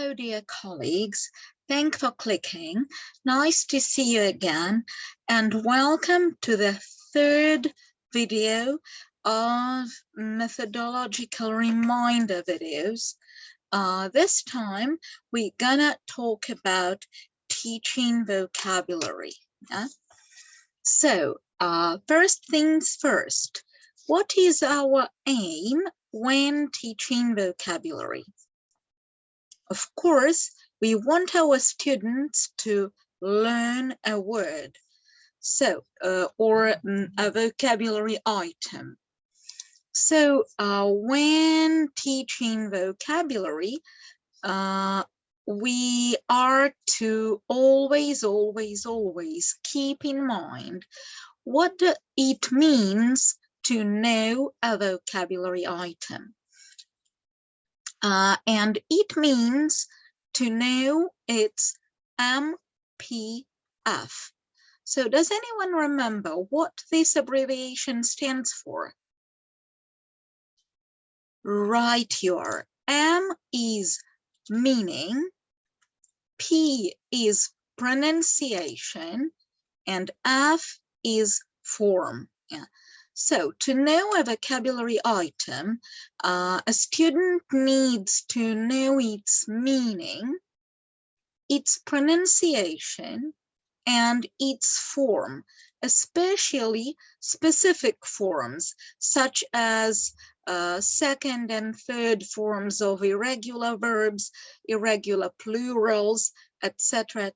Hello, dear colleagues. Thanks for clicking. Nice to see you again, and welcome to the third video of methodological reminder videos. This time, we're gonna talk about teaching vocabulary. Yeah? So, first things first, what is our aim when teaching vocabulary? Of course, we want our students to learn a word, so or a vocabulary item. So when teaching vocabulary, we are to always keep in mind what it means to know a vocabulary item. And it means to know its MPF. So does anyone remember what this abbreviation stands for? Right, you are. M is meaning, P is pronunciation, and F is form. Yeah. So to know a vocabulary item, a student needs to know its meaning, its pronunciation, and its form, especially specific forms such as second and third forms of irregular verbs, irregular plurals, etc.,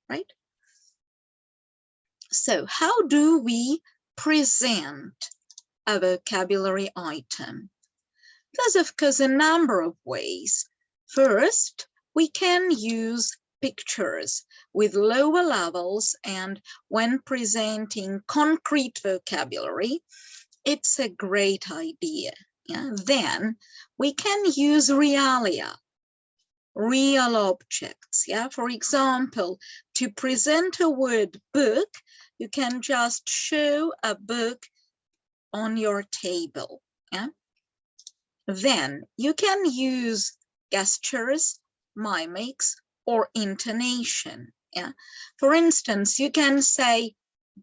right? So how do we present a vocabulary item? There's of course a number of ways. First, we can use pictures with lower levels, and when presenting concrete vocabulary, it's a great idea. Yeah? Then we can use realia, real objects. Yeah, for example, to present a word book, you can just show a book on your table. Yeah. Then you can use gestures, mimics, or intonation. Yeah. For instance, you can say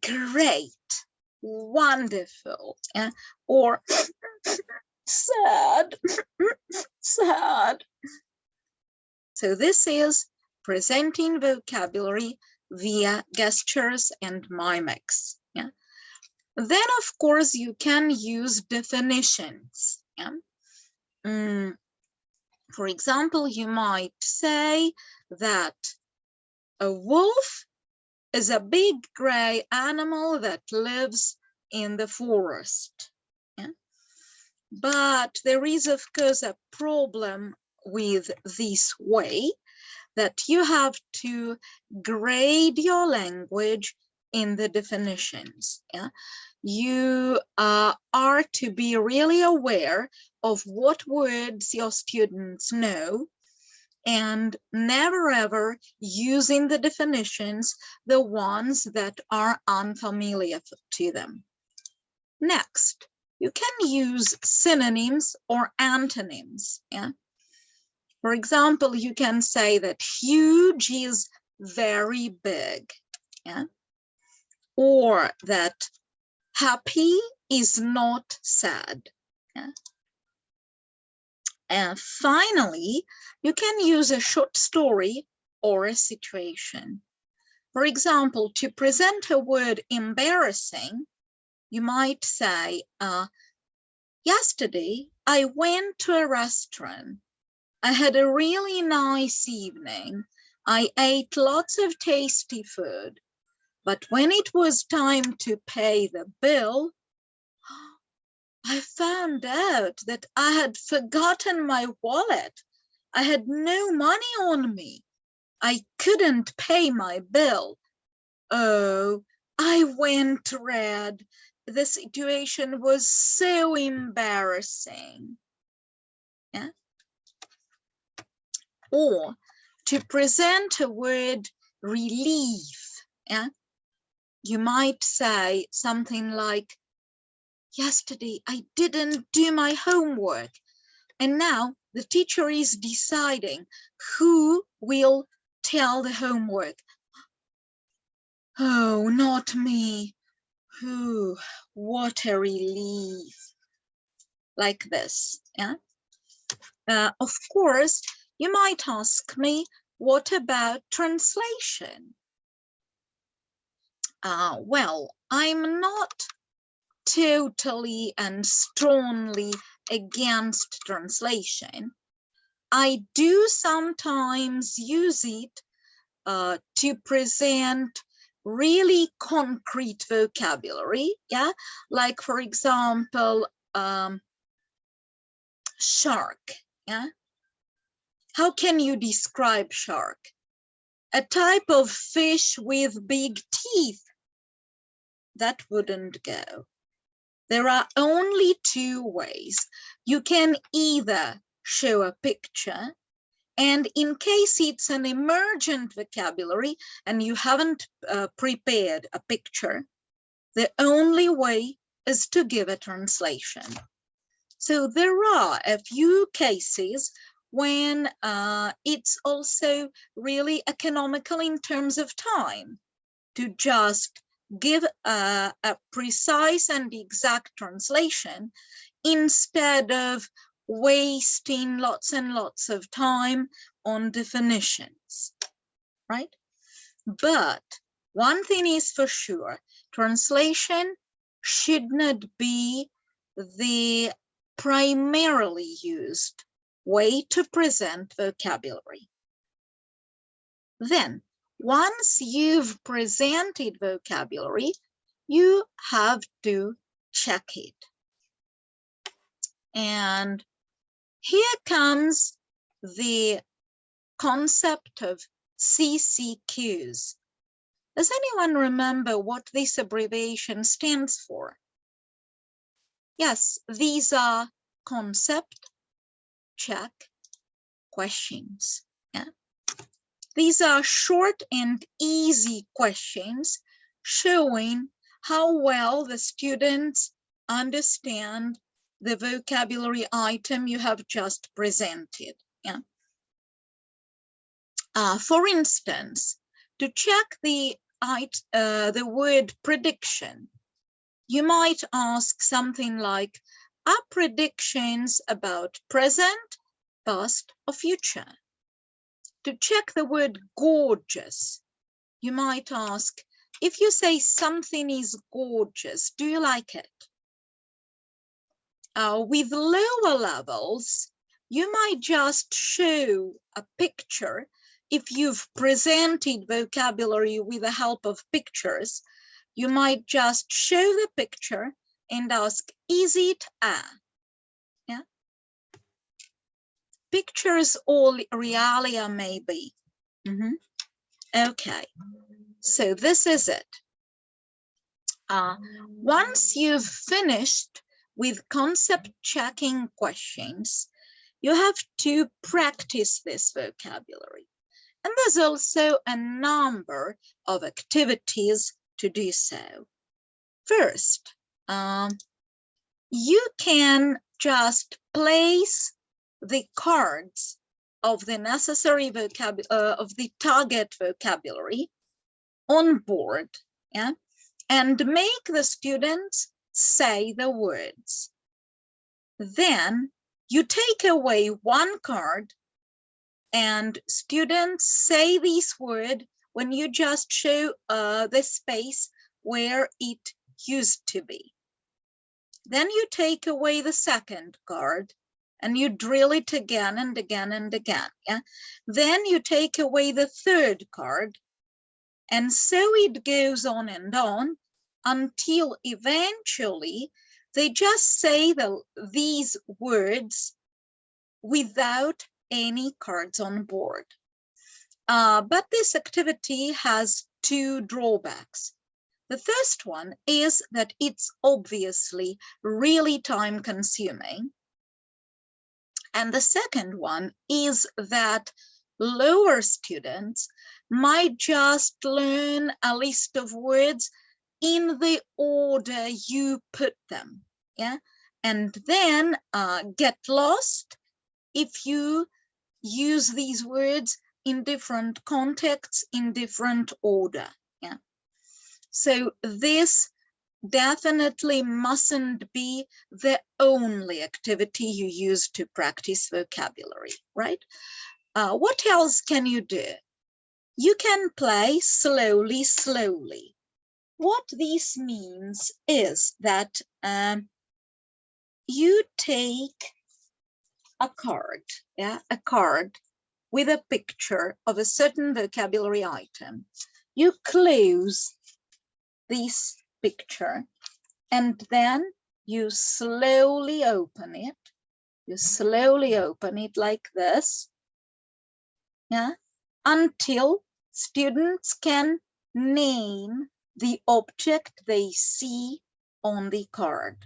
great, wonderful, yeah, or sad, sad. So this is presenting vocabulary via gestures and mimics. Yeah. Then, of course, you can use definitions. Yeah. For example, you might say that a wolf is a big gray animal that lives in the forest. Yeah. But there is, of course, a problem with this way, that you have to grade your language in the definitions. Yeah? You are to be really aware of what words your students know, and never ever use in the definitions the ones that are unfamiliar to them. Next, you can use synonyms or antonyms. Yeah? For example, you can say that huge is very big. Yeah? Or that happy is not sad. Yeah? And finally, you can use a short story or a situation. For example, to present a word embarrassing, you might say, yesterday I went to a restaurant. I had a really nice evening. I ate lots of tasty food. But when it was time to pay the bill, I found out that I had forgotten my wallet. I had no money on me. I couldn't pay my bill. Oh, I went red. The situation was so embarrassing. Yeah? Or to present a word relief, yeah? You might say something like, yesterday I didn't do my homework, And now the teacher is deciding who will tell the homework. Oh, not me. Ooh, what a relief. Like this, yeah? Of course, you might ask me, what about translation? Well, I'm not totally and strongly against translation. I do sometimes use it to present really concrete vocabulary, yeah? Like, for example, shark, yeah? How can you describe shark? A type of fish with big teeth. That wouldn't go. There are only two ways. You can either show a picture, and in case it's an emergent vocabulary and you haven't prepared a picture, the only way is to give a translation. So there are a few cases when it's also really economical in terms of time to just give a precise and exact translation instead of wasting lots and lots of time on definitions, right? But one thing is for sure, translation should not be the primarily used way to present vocabulary. Then, once you've presented vocabulary, you have to check it. And here comes the concept of CCQs. Does anyone remember what this abbreviation stands for? Yes, these are concept, check, questions. Yeah? These are short and easy questions showing how well the students understand the vocabulary item you have just presented. Yeah? For instance, to check the word prediction, you might ask something like, are predictions about present, past, or future? To check the word gorgeous, you might ask, if you say something is gorgeous, do you like it? With lower levels, you might just show a picture. If you've presented vocabulary with the help of pictures, you might just show the picture and ask, is it a? Yeah? Pictures or realia maybe. Okay, so this is it. Once you've finished with concept checking questions, you have to practice this vocabulary. And there's also a number of activities to do so. First, you can just place the cards of the necessary of the target vocabulary on board, yeah, and make the students say the words. Then you take away one card and students say this word when you just show the space where it used to be. Then you take away the second card and you drill it again and again and again. Yeah? Then you take away the third card, and so it goes on and on until eventually they just say these words without any cards on board. But this activity has two drawbacks. The first one is that it's obviously really time consuming. And the second one is that lower students might just learn a list of words in the order you put them, yeah, and then get lost if you use these words in different contexts, in different order. Yeah. So this definitely mustn't be the only activity you use to practice vocabulary, right? What else can you do? You can play slowly, slowly. What this means is that you take a card, yeah, a card with a picture of a certain vocabulary item. You close this picture and then you slowly open it. You slowly open it like this, yeah, until students can name the object they see on the card.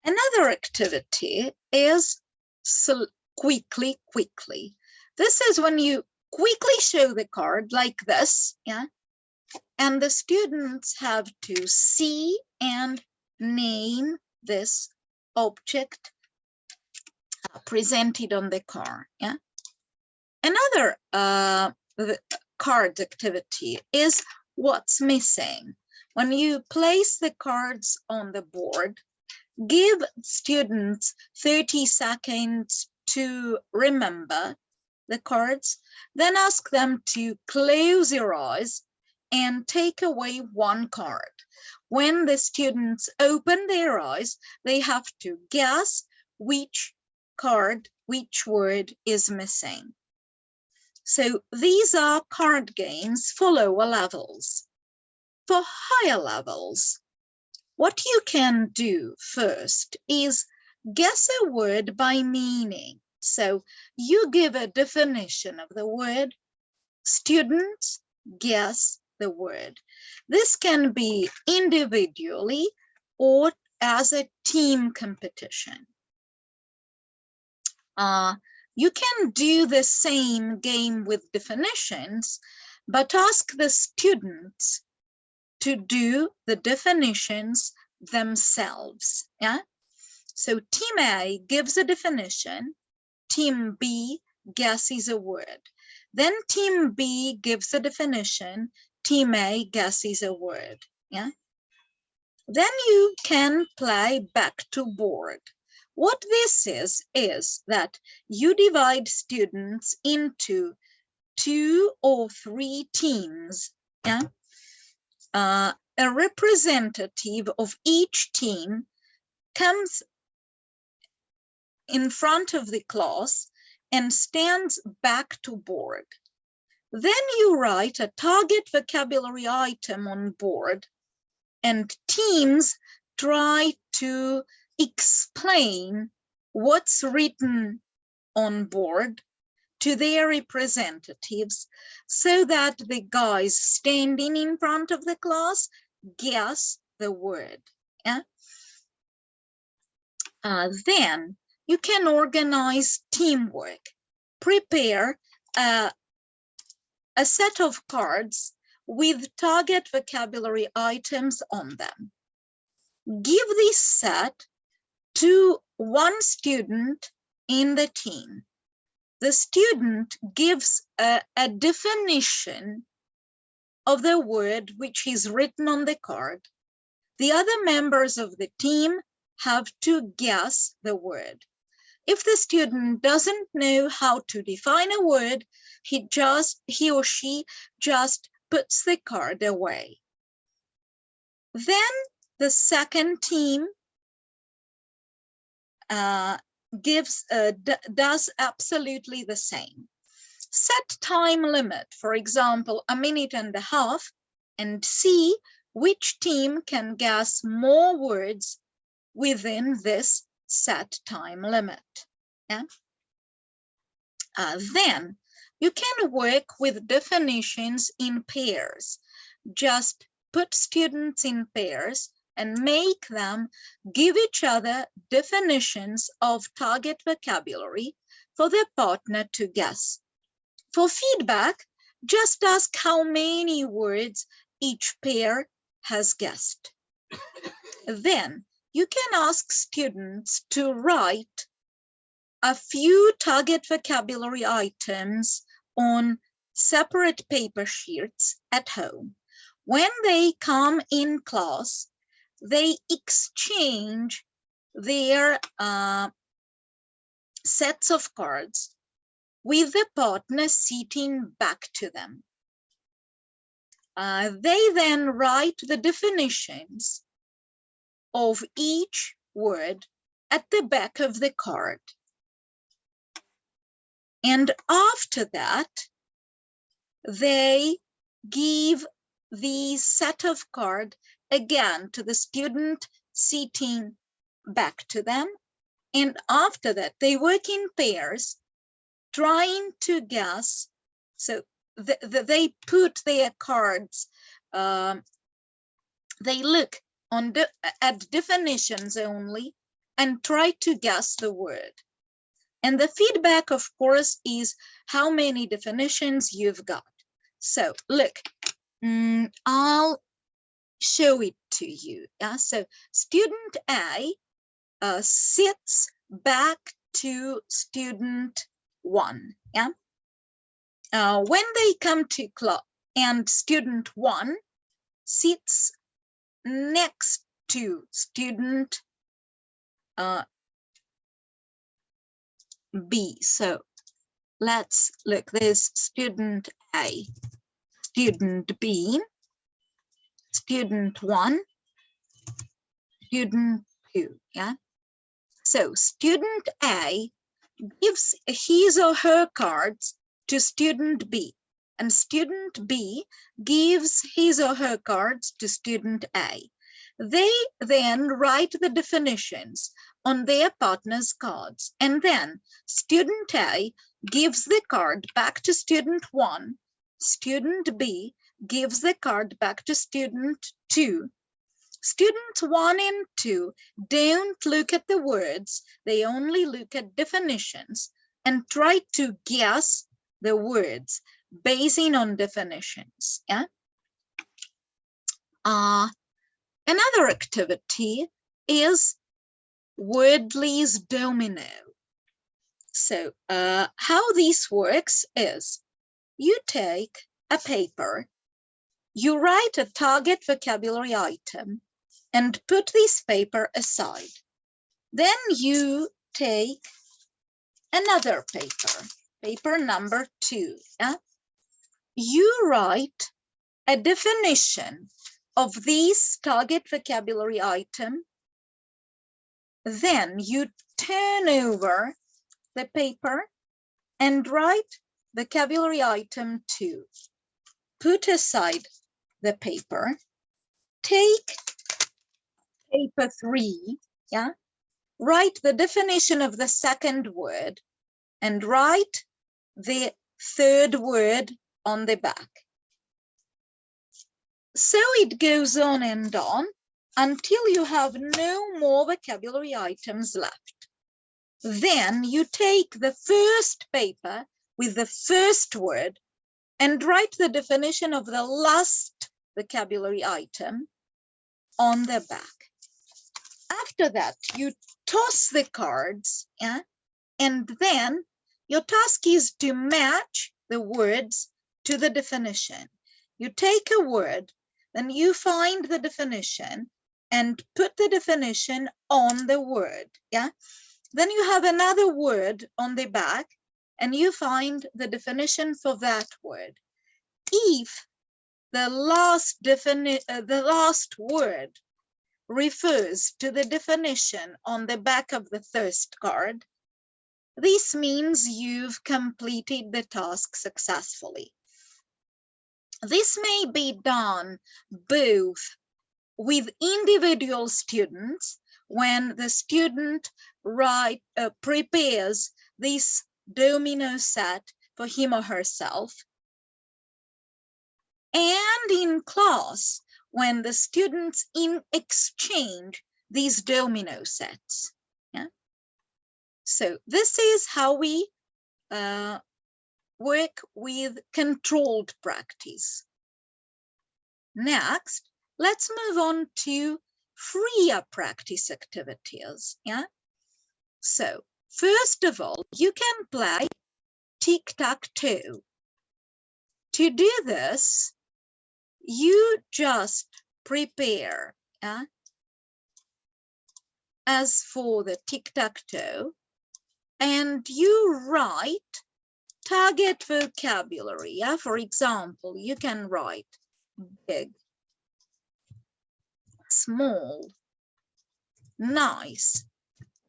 Another activity is quickly, quickly. This is when you quickly show the card like this, yeah, and the students have to see and name this object presented on the card, yeah. Another card activity is what's missing. When you place the cards on the board, give students 30 seconds to remember the cards, then ask them to close their eyes and take away one card. When the students open their eyes, they have to guess which card, which word is missing. So these are card games for lower levels. For higher levels, what you can do first is guess a word by meaning. So you give a definition of the word, students guess the word. This can be individually or as a team competition. You can do the same game with definitions, but ask the students to do the definitions themselves. Yeah. So team A gives a definition, team B guesses a word. Then team B gives a definition, team A guesses a word. Yeah. Then you can play back to board. What this is that you divide students into 2 or 3 teams. Yeah. A representative of each team comes in front of the class and stands back to board. Then you write a target vocabulary item on board, and teams try to explain what's written on board to their representatives so that the guys standing in front of the class guess the word. Yeah? Then you can organize teamwork. Prepare a set of cards with target vocabulary items on them. Give this set to one student in the team. The student gives a definition of the word which is written on the card. The other members of the team have to guess the word. If the student doesn't know how to define a word, he or she just puts the card away. Then the second team does absolutely the same. Set time limit, for example, 1.5 minutes, and see which team can guess more words within this set time limit. Yeah? Then you can work with definitions in pairs. Just put students in pairs and make them give each other definitions of target vocabulary for their partner to guess. For feedback, just ask how many words each pair has guessed. Then you can ask students to write a few target vocabulary items on separate paper sheets at home. When they come in class, they exchange their sets of cards with the partner sitting back to them. They then write the definitions of each word at the back of the card. And after that, they give the set of card again to the student sitting back to them. And after that, they work in pairs, trying to guess. So they put their cards, they look at definitions only and try to guess the word. And the feedback, of course, is how many definitions you've got. So look, I'll show it to you. Yeah? So student A sits back to student 1. Yeah. When they come to class, and student 1 sits next to student B. So let's look. There's student A, student B, student 1, student 2. Yeah. So student A gives his or her cards to student B, and student B gives his or her cards to student A. They then write the definitions on their partner's cards, and then student A gives the card back to student 1, student B gives the card back to student 2. Students 1 and 2 don't look at the words, they only look at definitions and try to guess the words basing on definitions. Yeah. Another activity is Wordley's domino. So how this works is you take a paper, you write a target vocabulary item and put this paper aside. Then you take another paper, paper number 2. Yeah? You write a definition of this target vocabulary item. Then you turn over the paper and write vocabulary item 2. Put aside the paper. Take paper 3, yeah? Write the definition of the second word and write the third word on the back. So it goes on and on until you have no more vocabulary items left. Then you take the first paper with the first word and write the definition of the last vocabulary item on the back. After that, you toss the cards, yeah? And then your task is to match the words to the definition. You take a word, then you find the definition and put the definition on the word, yeah? Then you have another word on the back and you find the definition for that word. If the last word refers to the definition on the back of the first card, this means you've completed the task successfully. This may be done both with individual students when the student prepares this domino set for him or herself, and in class when the students exchange these domino sets. Yeah? So this is how we work with controlled practice. Next, let's move on to freer practice activities. Yeah. So first of all, you can play tic-tac-toe. To do this, you just prepare. Yeah. As for the tic-tac-toe, and you write target vocabulary. Yeah. For example, you can write big, small, nice,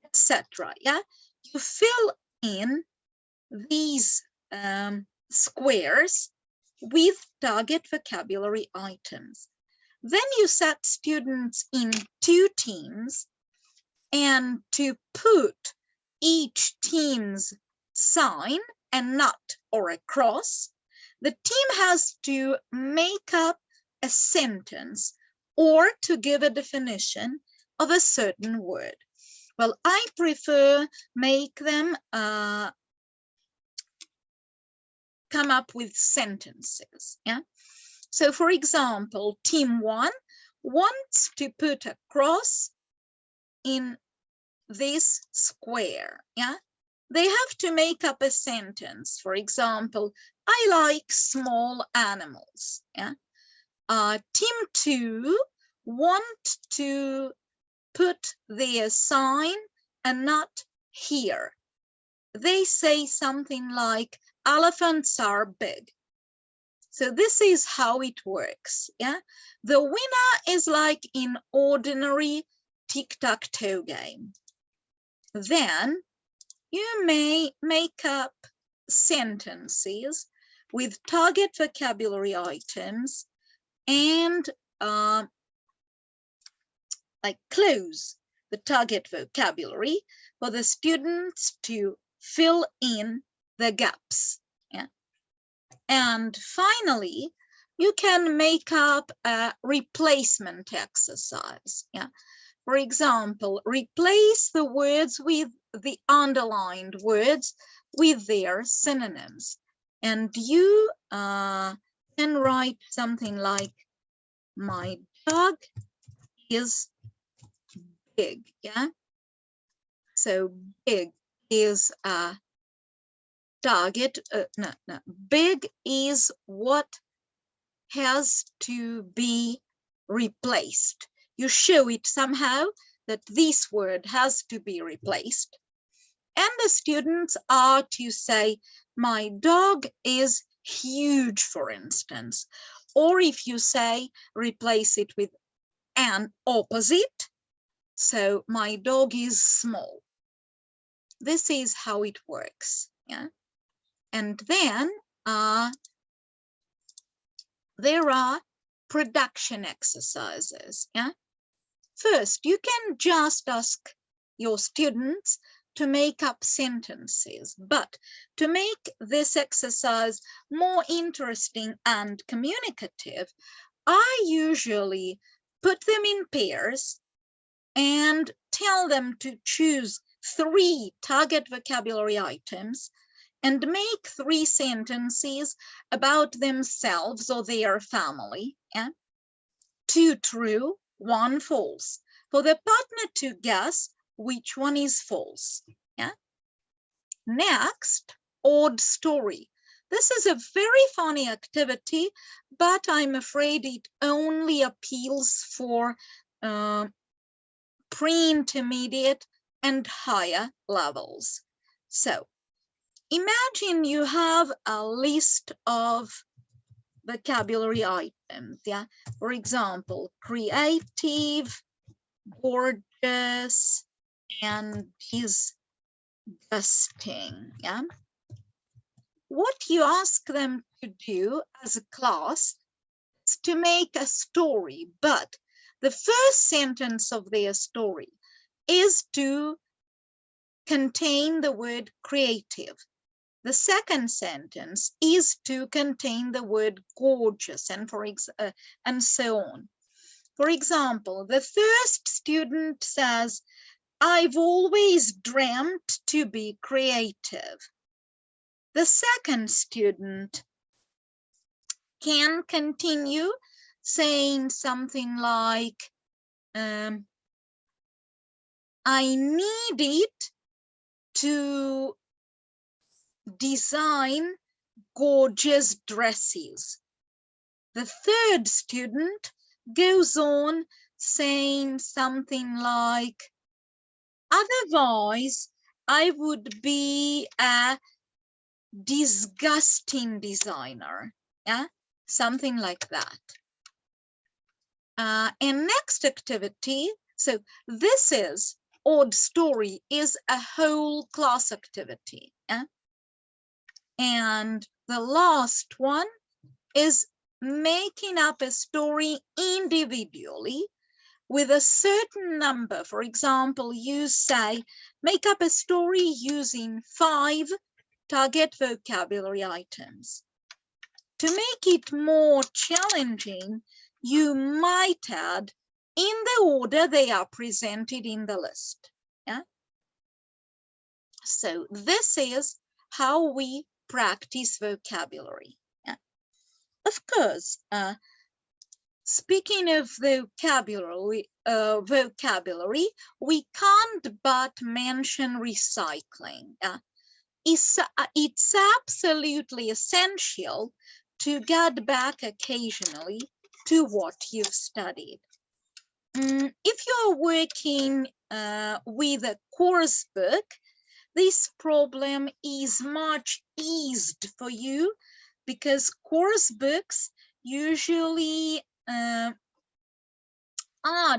etc. Yeah, you fill in these squares with target vocabulary items. Then you set students in 2 teams, and to put each team's sign, a nut or a cross, the team has to make up a sentence or to give a definition of a certain word. Well, I prefer make them come up with sentences. Yeah. So for example, team 1 wants to put a cross in this square. Yeah. They have to make up a sentence. For example, I like small animals. Yeah. Team 2 want to put their sign and not here. They say something like elephants are big. So this is how it works. Yeah, the winner is like in ordinary tic-tac-toe game. Then you may make up sentences with target vocabulary items and like close the target vocabulary for the students to fill in the gaps. Yeah. And finally, you can make up a replacement exercise. Yeah. For example, replace the words with the underlined words with their synonyms. And you can write something like, my dog is big. Yeah. So big is a target. Big is what has to be replaced. You show it somehow that this word has to be replaced. And the students are to say, my dog is huge, for instance. Or if you say, replace it with an opposite. So my dog is small. This is how it works. Yeah. And then there are production exercises. Yeah. First, you can just ask your students to make up sentences, but to make this exercise more interesting and communicative, I usually put them in pairs and tell them to choose 3 target vocabulary items and make 3 sentences about themselves or their family. Yeah? 2 true, 1 false, for the partner to guess which one is false. Yeah? Next, odd story. This is a very funny activity, but I'm afraid it only appeals for pre-intermediate and higher levels. So imagine you have a list of vocabulary items. Yeah, for example, creative, gorgeous, and disgusting. Yeah, what you ask them to do as a class is to make a story, but the first sentence of their story is to contain the word creative. The second sentence is to contain the word gorgeous, and so on. For example, the first student says, I've always dreamt to be creative. The second student can continue saying something like, I needed to design gorgeous dresses. The third student goes on saying something like, otherwise, I would be a disgusting designer. Yeah, something like that. And next activity, so this is odd story is a whole class activity. Yeah? And the last one is making up a story individually with a certain number. For example, you say, make up a story using 5 target vocabulary items. To make it more challenging, you might add in the order they are presented in the list. Yeah? So this is how we practice vocabulary. Yeah? Of course, speaking of vocabulary, we can't but mention recycling. It's absolutely essential to get back occasionally to what you've studied. If you're working with a course book, this problem is much eased for you because course books usually are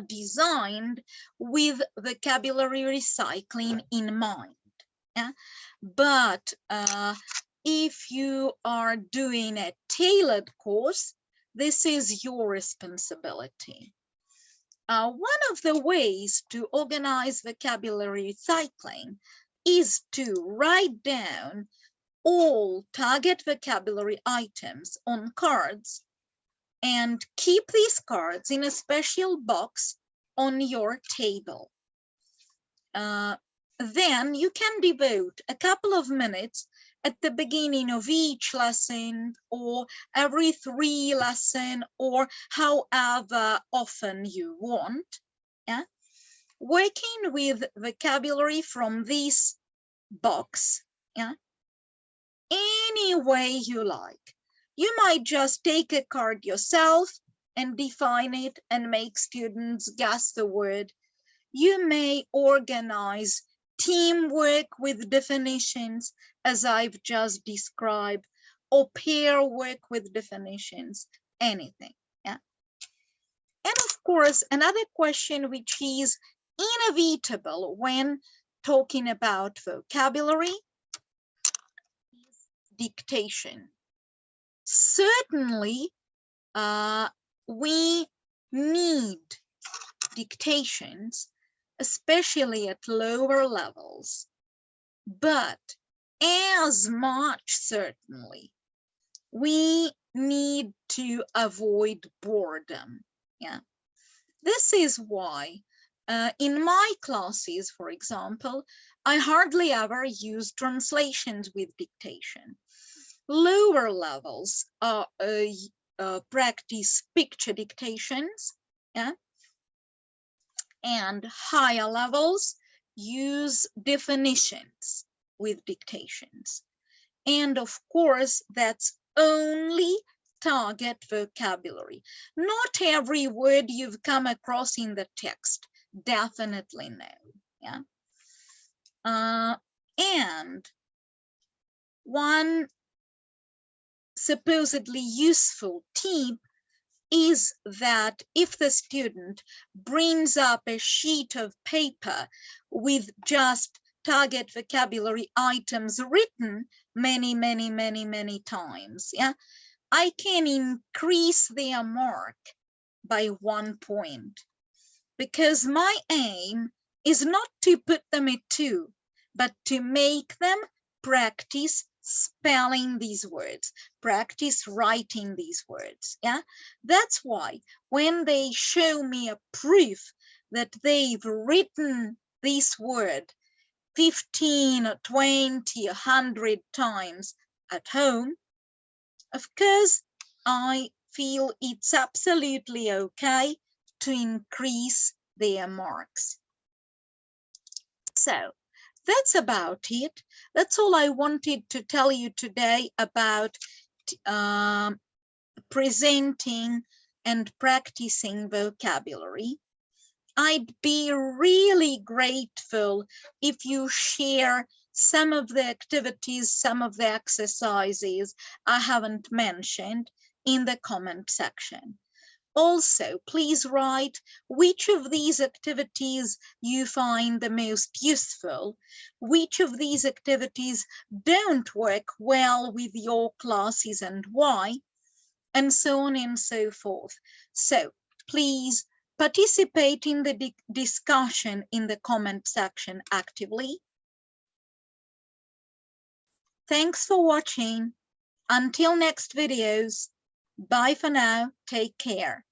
designed with vocabulary recycling in mind. Yeah? But if you are doing a tailored course, this is your responsibility. One of the ways to organize vocabulary recycling is to write down all target vocabulary items on cards and keep these cards in a special box on your table. Then you can devote a couple of minutes at the beginning of each lesson or every 3 lessons or however often you want, yeah? Working with vocabulary from this box, yeah? Any way you like. You might just take a card yourself and define it and make students guess the word. You may organize teamwork with definitions, as I've just described, or pair work with definitions, anything. Yeah. And of course, another question which is inevitable when talking about vocabulary is dictation. Certainly, we need dictations, especially at lower levels, but as much certainly, we need to avoid boredom. Yeah, this is why in my classes, for example, I hardly ever use translations with dictation. Lower levels practice picture dictations, yeah, and higher levels use definitions with dictations. And of course, that's only target vocabulary. Not every word you've come across in the text, definitely no. Yeah. And one supposedly useful tip is that if the student brings up a sheet of paper with just target vocabulary items written many times, yeah, I can increase their mark by 1 point, because my aim is not to put them at 2, but to make them practice spelling these words, practice writing these words. Yeah, that's why when they show me a proof that they've written this word 15 or 20 100 times at home, of course I feel it's absolutely okay to increase their marks. So that's about it. That's all I wanted to tell you today about presenting and practicing vocabulary. I'd be really grateful if you share some of the activities, some of the exercises I haven't mentioned in the comment section. Also, please write which of these activities you find the most useful, which of these activities don't work well with your classes and why, and so on and so forth. So please participate in the discussion in the comment section actively. Thanks for watching. Until next videos, bye for now. Take care.